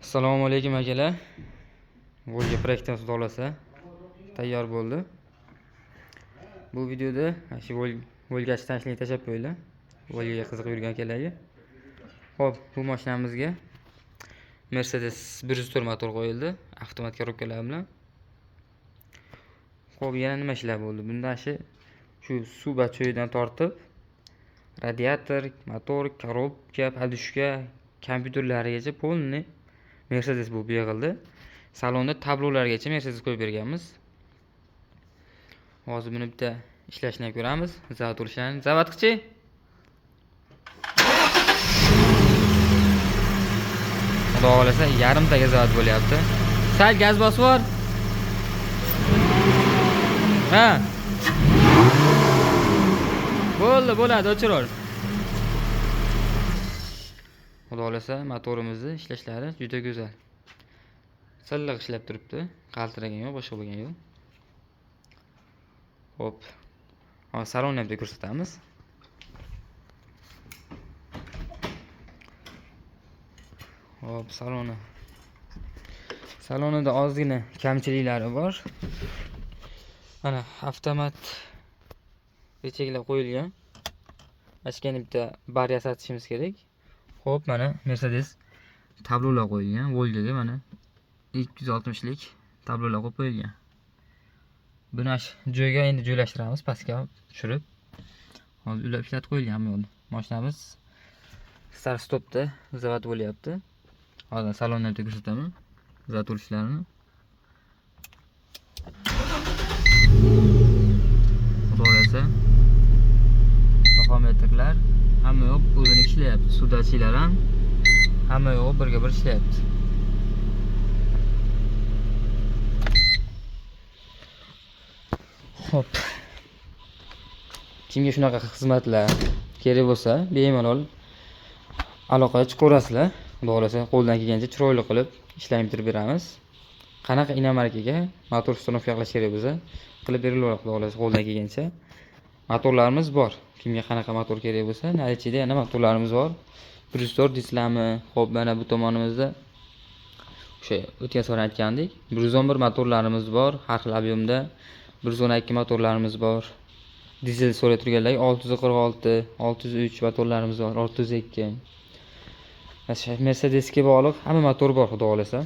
Assalomu alaykum akalar. Volga proyektdan xulosasi tayyor bo'ldi. Bu videoda shu Volgachi tanishlik tashab qo'yinglar. Volgaga qiziqib yurgan akalarga. Xo'p, bu mashinamizga Mercedes 104 motor qo'yildi, avtomat korobkalar bilan. Xo'p, yana nima ishlar bo'ldi? Bunda shu suv bachoyidan tortib radiator, motor, korobka, podushka, kompyuterlarigacha polni Mercedes bo'lib yig'ildi. Salonda tablolargacha Mercedes qo'yib berganmiz. Hozir buni bitta ishlashini ko'ramiz. Zavod urishlarini. Zavodchi. Xudo xolasa yarimtaga zavod bo'lyapti. Sal gaz bosib bor. Ha. Bo'ladi, o'chiror. Xudo xolasa motorimizni ishlashlari juda go'zal. Silliq ishlab turibdi. Qaltiragan yo'q, boshqa bo'lgan yo'q. Hop. Hozir salonni ham ko'rsatamiz. Hop, salonida ozgina kamchiliklari bor. Mana avtomat rechaklar qo'yilgan. Ashkani bitta bar yasatishimiz kerak. Hop, mana Mercedes tablolar qo'yilgan. Volgaga mana 260lik tablolar qo'yilgan. Buni joyga endi joylashtiramiz, pastga tushirib. Hozir ulab ishlatib qo'yilgan bu yo'lda. Mashinamiz start stopda zavod bo'lyapti. Hozir salonni ham ko'rsataman. Zavod urishlarini. Xudo xolasa taxometrlar hamma yo'q o'zini ishlayapti. Sudachilar ham hamma yo'q birga bir ishlayapti. Hop. Kimga shunaqa xizmatlar kerak bo'lsa, bemalol aloqa chiqarasizlar. Xudo xolasa qo'ldan kelgancha chiroyli qilib ishlayib turib beramiz. Qanaqa inomarkaga motor uстановка qilish kerak bo'lsa, qilib beriladi. Xudo xolasa qo'ldan kelgancha motorlarimiz bor. Kimga qanaqa motor kerak bo'lsa, narichida yana motorlarimiz bor. 104 dislami. Xo'p, mana bu tomonimizda o'sha o'tgan safar aytgandik, 111 motorlarimiz bor, har xil ob'yomda. 112 motorlarimiz bor. Dizel so'rab turganlar 646, 603 motorlarimiz bor, 602. Mercedesga bog'liq hamma motor bor, xudo xolasa.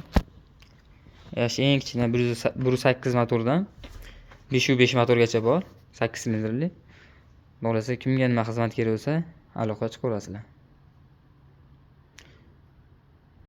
Eng kichkina 108 motordan 505 motorgacha bor, 8 silindrli. Xudo xolasa kimga nima xizmat kerak bo'lsa, aloqa chiqarasizlar.